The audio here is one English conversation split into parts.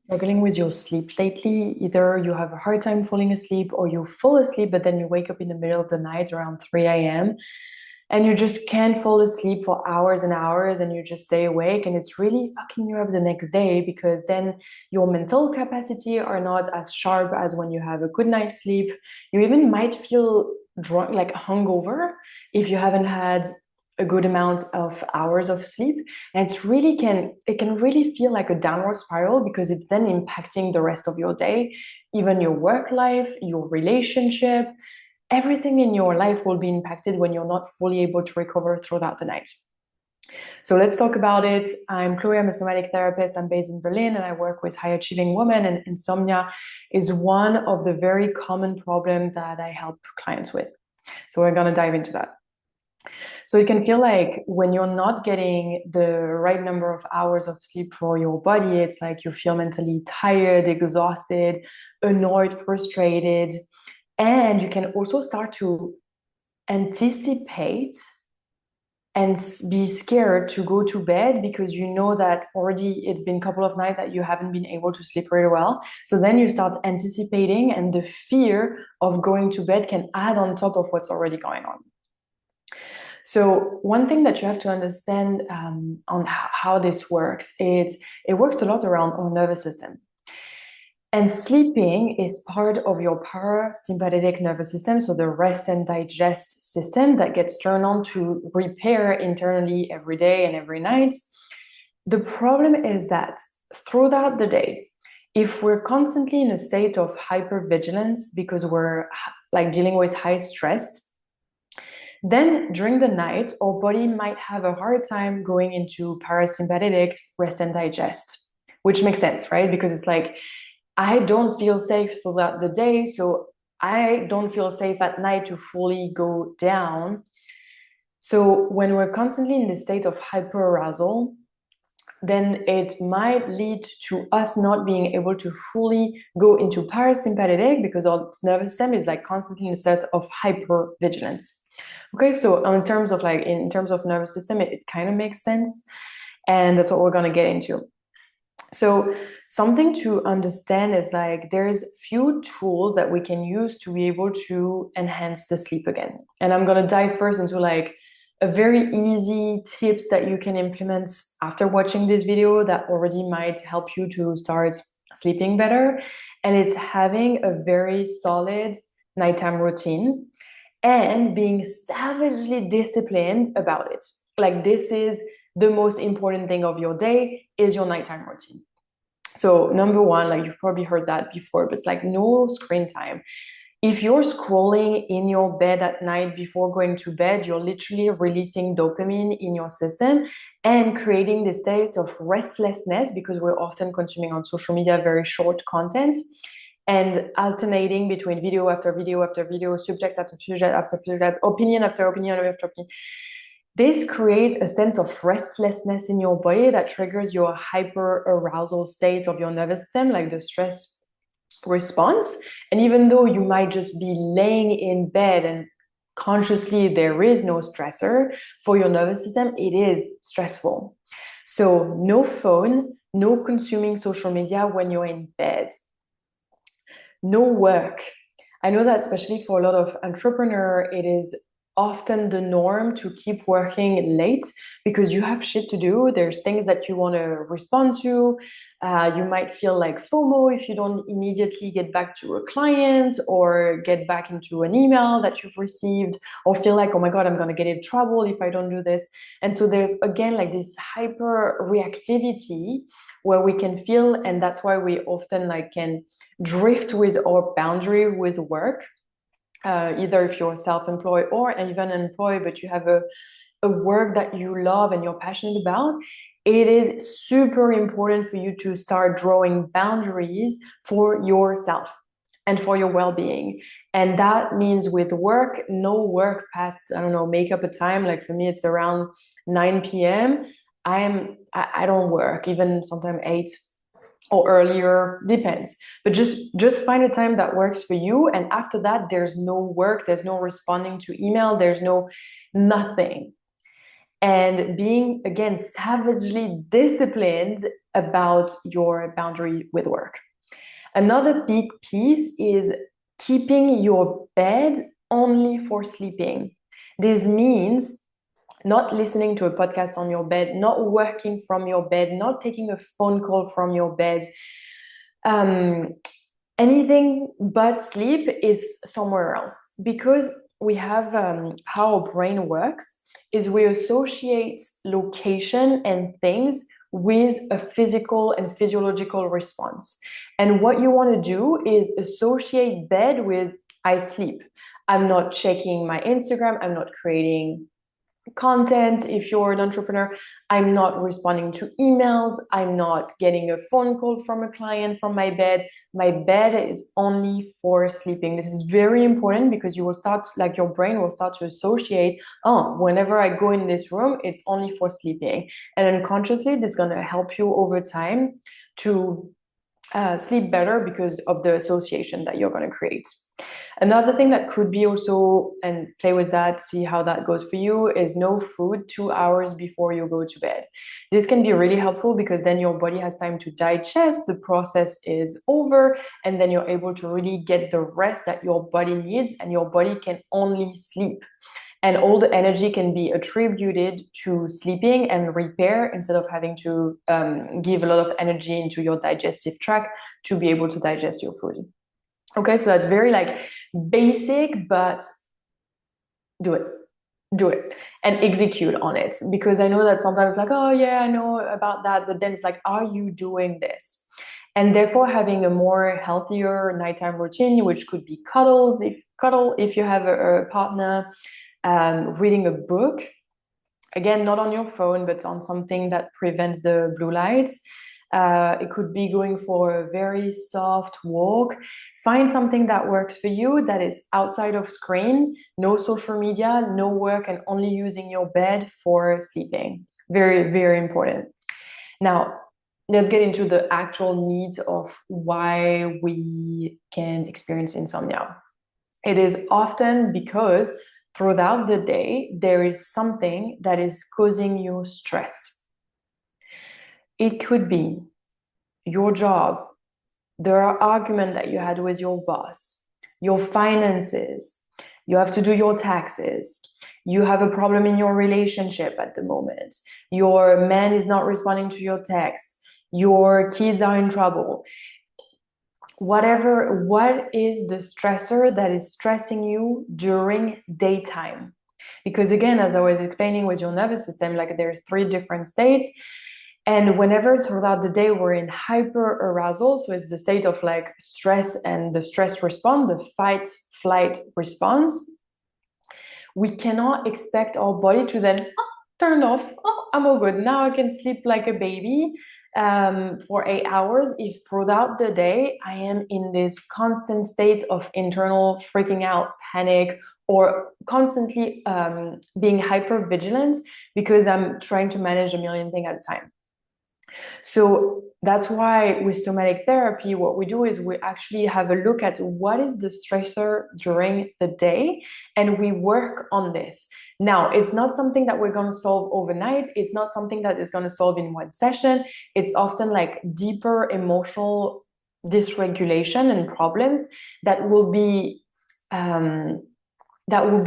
Struggling with your sleep lately, either you have a hard time falling asleep or you fall asleep, but then you wake up in the middle of the night around 3 a.m. and you just can't fall asleep for hours and hours and you just stay awake and it's really fucking you up the next day because then your mental capacity are not as sharp as when you have a good night's sleep. You even might feel drunk, like hungover, if you haven't had a good amount of hours of sleep. And it can really feel like a downward spiral because it's then impacting the rest of your day, even your work life, your relationship, everything in your life will be impacted when you're not fully able to recover throughout the night. So let's talk about it. I'm Chloe, I'm a somatic therapist. I'm based in Berlin and I work with high achieving women, and insomnia is one of the very common problems that I help clients with. So we're going to dive into that. So it can feel like when you're not getting the right number of hours of sleep for your body, it's like you feel mentally tired, exhausted, annoyed, frustrated. And you can also start to anticipate and be scared to go to bed because you know that already it's been a couple of nights that you haven't been able to sleep very well. So then you start anticipating, and the fear of going to bed can add on top of what's already going on. So one thing that you have to understand on how this works is it works a lot around our nervous system. And sleeping is part of your parasympathetic nervous system, so the rest and digest system that gets turned on to repair internally every day and every night. The problem is that throughout the day, if we're constantly in a state of hypervigilance because we're like dealing with high stress, then during the night, our body might have a hard time going into parasympathetic rest and digest, which makes sense, right? Because it's like, I don't feel safe throughout the day, so I don't feel safe at night to fully go down. So when we're constantly in the state of hyperarousal, then it might lead to us not being able to fully go into parasympathetic because our nervous system is like constantly in a state of hypervigilance. Okay, so in terms of nervous system, it kind of makes sense, and that's what we're gonna get into. So something to understand is like there's few tools that we can use to be able to enhance the sleep again. And I'm gonna dive first into like a very easy tips that you can implement after watching this video that already might help you to start sleeping better. And it's having a very solid nighttime routine and being savagely disciplined about it. Like this is the most important thing of your day is your nighttime routine. So number one, like you've probably heard that before, but it's like no screen time. If you're scrolling in your bed at night before going to bed, you're literally releasing dopamine in your system and creating this state of restlessness because we're often consuming on social media very short content and alternating between video after video after video, subject after subject after subject, opinion after opinion after opinion. This creates a sense of restlessness in your body that triggers your hyper arousal state of your nervous system, like the stress response. And even though you might just be laying in bed and consciously there is no stressor for your nervous system, it is stressful. So no phone, no consuming social media when you're in bed, no work. I know that especially for a lot of entrepreneurs, it is often the norm to keep working late because you have shit to do. There's things that you want to respond to. You might feel like FOMO if you don't immediately get back to a client or get back into an email that you've received, or feel like, oh my God, I'm going to get in trouble if I don't do this. And so there's again like this hyper reactivity where we can feel, and that's why we often like can drift with our boundary with work. Either if you're self-employed or even employed, but you have a work that you love and you're passionate about, it is super important for you to start drawing boundaries for yourself and for your well-being. And that means with work, no work past, I don't know, make up a time. Like for me, it's around 9 p.m. I don't work, even sometimes 8 or earlier, depends. But just find a time that works for you. And after that, there's no work, there's no responding to email, there's no nothing. and being, again, savagely disciplined about your boundary with work. Another big piece is keeping your bed only for sleeping. This means not listening to a podcast on your bed, not working from your bed, not taking a phone call from your bed. Anything but sleep is somewhere else, because we have how our brain works is we associate location and things with a physical and physiological response. And what you want to do is associate bed with I sleep. I'm not checking my Instagram. I'm not creating content. If you're an entrepreneur, I'm not responding to emails. I'm not getting a phone call from a client from my bed. My bed is only for sleeping. This is very important, because you will start, like, your brain will start to associate, oh, whenever I go in this room, it's only for sleeping. And unconsciously, this is going to help you over time to sleep better because of the association that you're going to create. Another thing that could be also, and play with that, see how that goes for you, is no food 2 hours before you go to bed. This can be really helpful, because then your body has time to digest, the process is over, and then you're able to really get the rest that your body needs, and your body can only sleep. And all the energy can be attributed to sleeping and repair, instead of having to give a lot of energy into your digestive tract to be able to digest your food. Okay, so that's very like basic, but do it and execute on it. Because I know that sometimes, like, oh yeah, I know about that, but then it's like, are you doing this? And therefore having a more healthier nighttime routine, which could be cuddle if you have a partner, reading a book, again, not on your phone, but on something that prevents the blue lights. It could be going for a very soft walk. Find something that works for you, that is outside of screen, no social media, no work, and only using your bed for sleeping. Very, very important. Now, let's get into the actual needs of why we can experience insomnia. It is often because throughout the day, there is something that is causing you stress. It could be your job, the argument that you had with your boss, your finances, you have to do your taxes, you have a problem in your relationship at the moment, your man is not responding to your text, your kids are in trouble. What is the stressor that is stressing you during daytime? Because again, as I was explaining with your nervous system, like there's 3 different states. And whenever throughout the day we're in hyper arousal, so it's the state of like stress and the stress response, the fight flight response, we cannot expect our body to then turn off. Oh, I'm all good. Now I can sleep like a baby for 8 hours. If throughout the day I am in this constant state of internal freaking out, panic, or constantly being hyper vigilant because I'm trying to manage a million things at a time. So that's why with somatic therapy, what we do is we actually have a look at what is the stressor during the day, and we work on this. Now, it's not something that we're going to solve overnight. It's not something that is going to solve in one session. It's often like deeper emotional dysregulation and problems that will be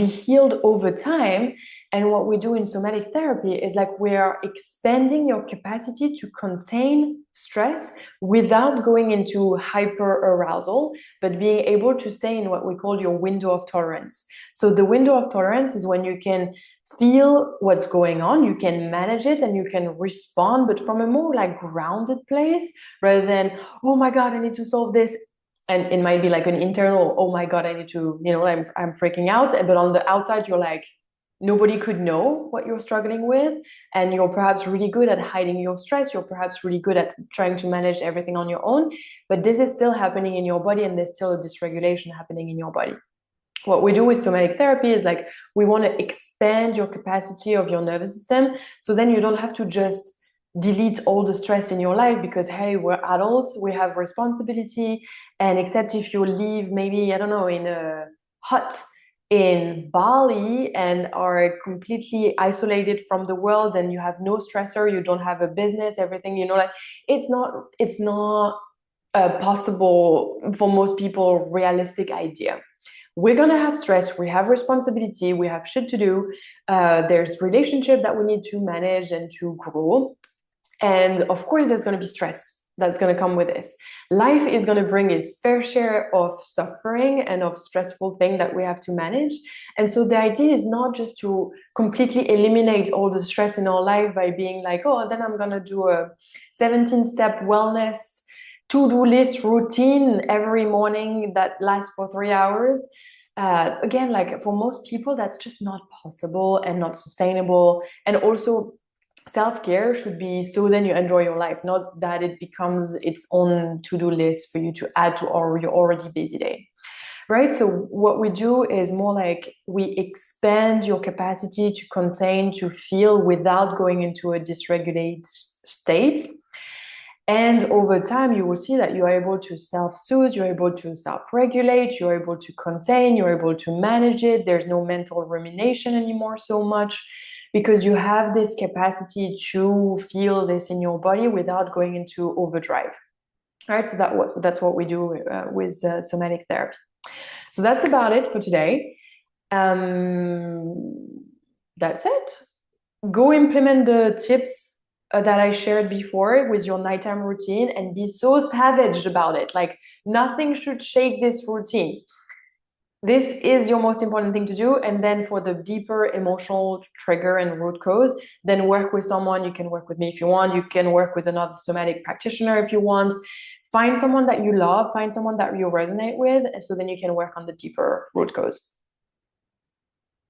healed over time. And what we do in somatic therapy is like we are expanding your capacity to contain stress without going into hyper arousal, but being able to stay in what we call your window of tolerance. So the window of tolerance is when you can feel what's going on, you can manage it, and you can respond, but from a more like grounded place, rather than, oh my God, I need to solve this. And it might be like an internal, oh my God, I need to, I'm freaking out. But on the outside, you're like, nobody could know what you're struggling with. And you're perhaps really good at hiding your stress. You're perhaps really good at trying to manage everything on your own. But this is still happening in your body, and there's still a dysregulation happening in your body. What we do with somatic therapy is like, we want to expand your capacity of your nervous system. So then you don't have to just delete all the stress in your life, because hey, we're adults, we have responsibility, and except if you live maybe, I don't know, in a hut in Bali and are completely isolated from the world, and you have no stressor, you don't have a business, everything, like it's not a possible for most people realistic idea. We're gonna have stress, we have responsibility, we have shit to do. There's relationship that we need to manage and to grow. And of course, there's going to be stress that's going to come with this. Life is going to bring its fair share of suffering and of stressful things that we have to manage. And so the idea is not just to completely eliminate all the stress in our life by being like, oh, then I'm going to do a 17-step wellness to-do list routine every morning that lasts for 3 hours. Again, like for most people, that's just not possible and not sustainable. And also, self-care should be so then you enjoy your life, not that it becomes its own to-do list for you to add to your already busy day, right? So what we do is more like we expand your capacity to contain, to feel without going into a dysregulated state. And over time, you will see that you're able to self-soothe, you're able to self-regulate, you're able to contain, you're able to manage it. There's no mental rumination anymore so much, because you have this capacity to feel this in your body without going into overdrive. All right, so that's what we do with somatic therapy. So that's about it for today. That's it. Go implement the tips that I shared before with your nighttime routine and be so savage about it. Like nothing should shake this routine. This is your most important thing to do. And then for the deeper emotional trigger and root cause, then work with someone. You can work with me if you want. You can work with another somatic practitioner if you want. Find someone that you love, find someone that you resonate with, so then you can work on the deeper root cause.